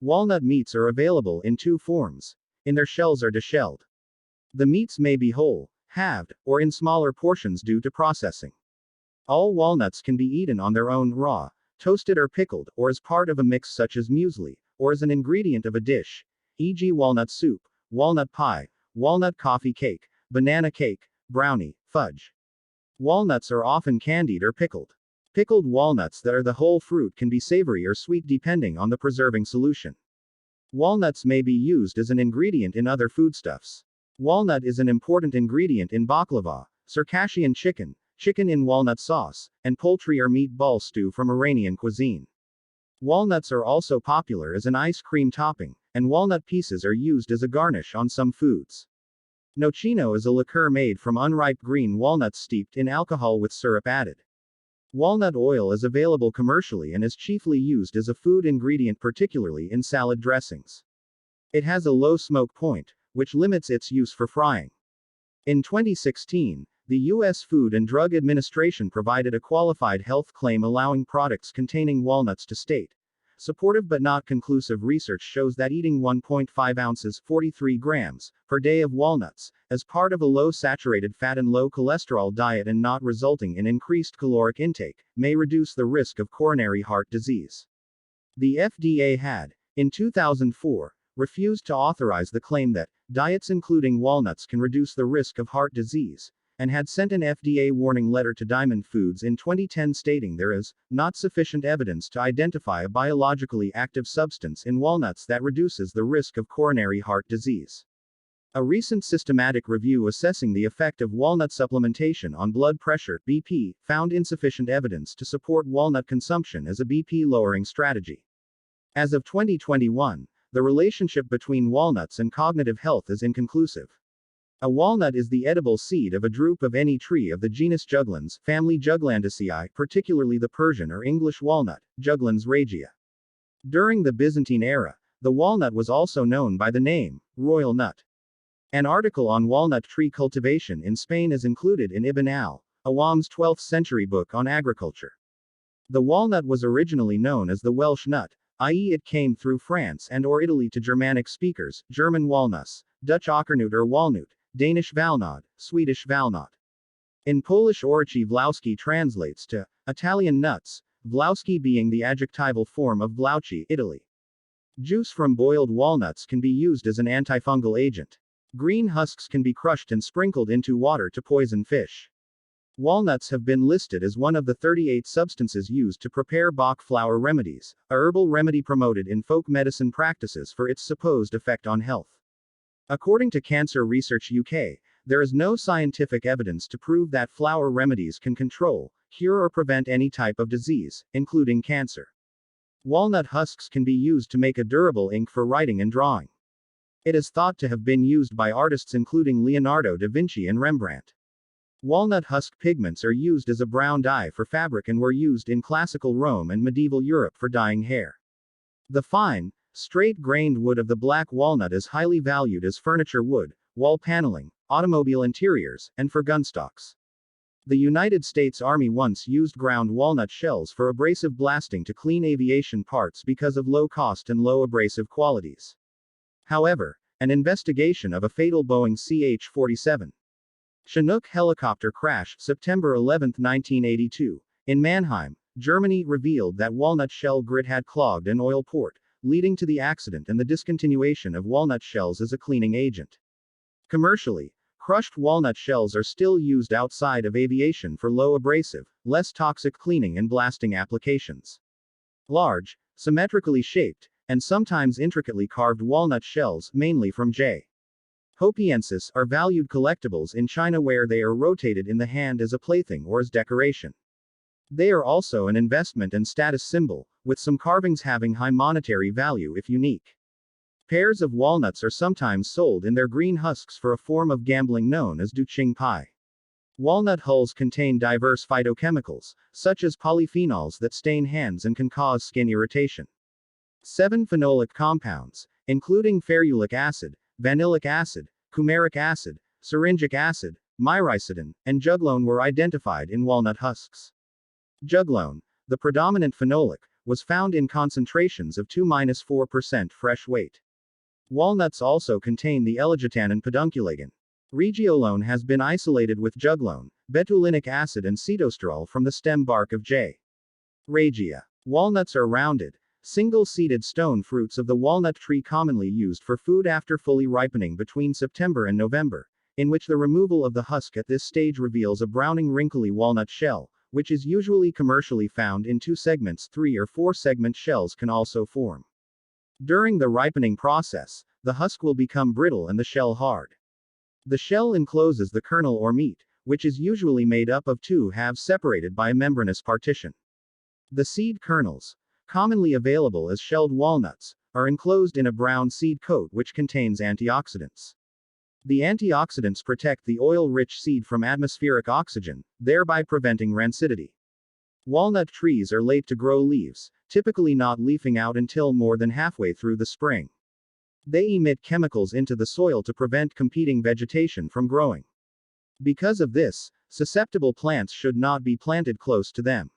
Walnut meats are available in two forms. In their shells are deshelled. The meats may be whole, halved, or in smaller portions due to processing. All walnuts can be eaten on their own, raw, toasted or pickled, or as part of a mix such as muesli, or as an ingredient of a dish, e.g. walnut soup, walnut pie, walnut coffee cake, banana cake, brownie, fudge. Walnuts are often candied or pickled. Pickled walnuts that are the whole fruit can be savory or sweet depending on the preserving solution. Walnuts may be used as an ingredient in other foodstuffs. Walnut is an important ingredient in baklava, Circassian chicken, chicken in walnut sauce, and poultry or meat ball stew from Iranian cuisine. Walnuts are also popular as an ice cream topping, and walnut pieces are used as a garnish on some foods. Nocino is a liqueur made from unripe green walnuts steeped in alcohol with syrup added. Walnut oil is available commercially and is chiefly used as a food ingredient, particularly in salad dressings. It has a low smoke point, which limits its use for frying. In 2016, the U.S. Food and Drug Administration provided a qualified health claim allowing products containing walnuts to state. Supportive but not conclusive research shows that eating 1.5 ounces 43 grams per day of walnuts, as part of a low saturated fat and low cholesterol diet and not resulting in increased caloric intake, may reduce the risk of coronary heart disease. The FDA had, in 2004, refused to authorize the claim that diets including walnuts can reduce the risk of heart disease, and had sent an FDA warning letter to Diamond Foods in 2010 stating there is not sufficient evidence to identify a biologically active substance in walnuts that reduces the risk of coronary heart disease. A recent systematic review assessing the effect of walnut supplementation on blood pressure (BP) found insufficient evidence to support walnut consumption as a BP lowering strategy. As of 2021, the relationship between walnuts and cognitive health is inconclusive. A walnut is the edible seed of a drupe of any tree of the genus Juglans, family Juglandaceae, particularly the Persian or English walnut, Juglans regia. During the Byzantine era, the walnut was also known by the name, royal nut. An article on walnut tree cultivation in Spain is included in Ibn al-Awam's 12th century book on agriculture. The walnut was originally known as the Welsh nut, i.e. it came through France and or Italy to Germanic speakers, German walnuts, Dutch Okernoot or walnut, Danish Valnod, Swedish Valnot. In Polish Orachy Wlawski translates to Italian nuts, Wlawski being the adjectival form of Wlauci, Italy. Juice from boiled walnuts can be used as an antifungal agent. Green husks can be crushed and sprinkled into water to poison fish. Walnuts have been listed as one of the 38 substances used to prepare Bach flower remedies, a herbal remedy promoted in folk medicine practices for its supposed effect on health. According to Cancer Research UK, there is no scientific evidence to prove that flower remedies can control, cure or prevent any type of disease, including cancer. Walnut husks can be used to make a durable ink for writing and drawing. It is thought to have been used by artists including Leonardo da Vinci and Rembrandt. Walnut husk pigments are used as a brown dye for fabric and were used in classical Rome and medieval Europe for dyeing hair. The fine, straight-grained wood of the black walnut is highly valued as furniture wood, wall paneling, automobile interiors, and for gunstocks. The United States Army once used ground walnut shells for abrasive blasting to clean aviation parts because of low cost and low abrasive qualities. However, an investigation of a fatal Boeing CH-47 Chinook helicopter crash, September 11, 1982, in Mannheim, Germany, revealed that walnut shell grit had clogged an oil port, leading to the accident and the discontinuation of walnut shells as a cleaning agent. Commercially, crushed walnut shells are still used outside of aviation for low abrasive, less toxic cleaning and blasting applications. Large, symmetrically shaped, and sometimes intricately carved walnut shells, mainly from J. hopiensis, are valued collectibles in China where they are rotated in the hand as a plaything or as decoration. They are also an investment and status symbol, with some carvings having high monetary value if unique. Pairs of walnuts are sometimes sold in their green husks for a form of gambling known as duqing pai. Walnut hulls contain diverse phytochemicals, such as polyphenols that stain hands and can cause skin irritation. 7 phenolic compounds, including ferulic acid, vanillic acid, coumaric acid, syringic acid, myricidin, and juglone were identified in walnut husks. Juglone, the predominant phenolic, was found in concentrations of 2–4% fresh weight. Walnuts also contain the L-gitanin pedunculagon. Regiolone has been isolated with juglone, betulinic acid and cetosterol from the stem bark of J. regia. Walnuts are rounded, single-seeded stone fruits of the walnut tree commonly used for food after fully ripening between September and November, in which the removal of the husk at this stage reveals a browning wrinkly walnut shell, which is usually commercially found in 2 segments. 3 or 4 segment shells can also form. During the ripening process, the husk will become brittle and the shell hard. The shell encloses the kernel or meat, which is usually made up of 2 halves separated by a membranous partition. The seed kernels, commonly available as shelled walnuts, are enclosed in a brown seed coat which contains antioxidants. The antioxidants protect the oil-rich seed from atmospheric oxygen, thereby preventing rancidity. Walnut trees are late to grow leaves, typically not leafing out until more than halfway through the spring. They emit chemicals into the soil to prevent competing vegetation from growing. Because of this, susceptible plants should not be planted close to them.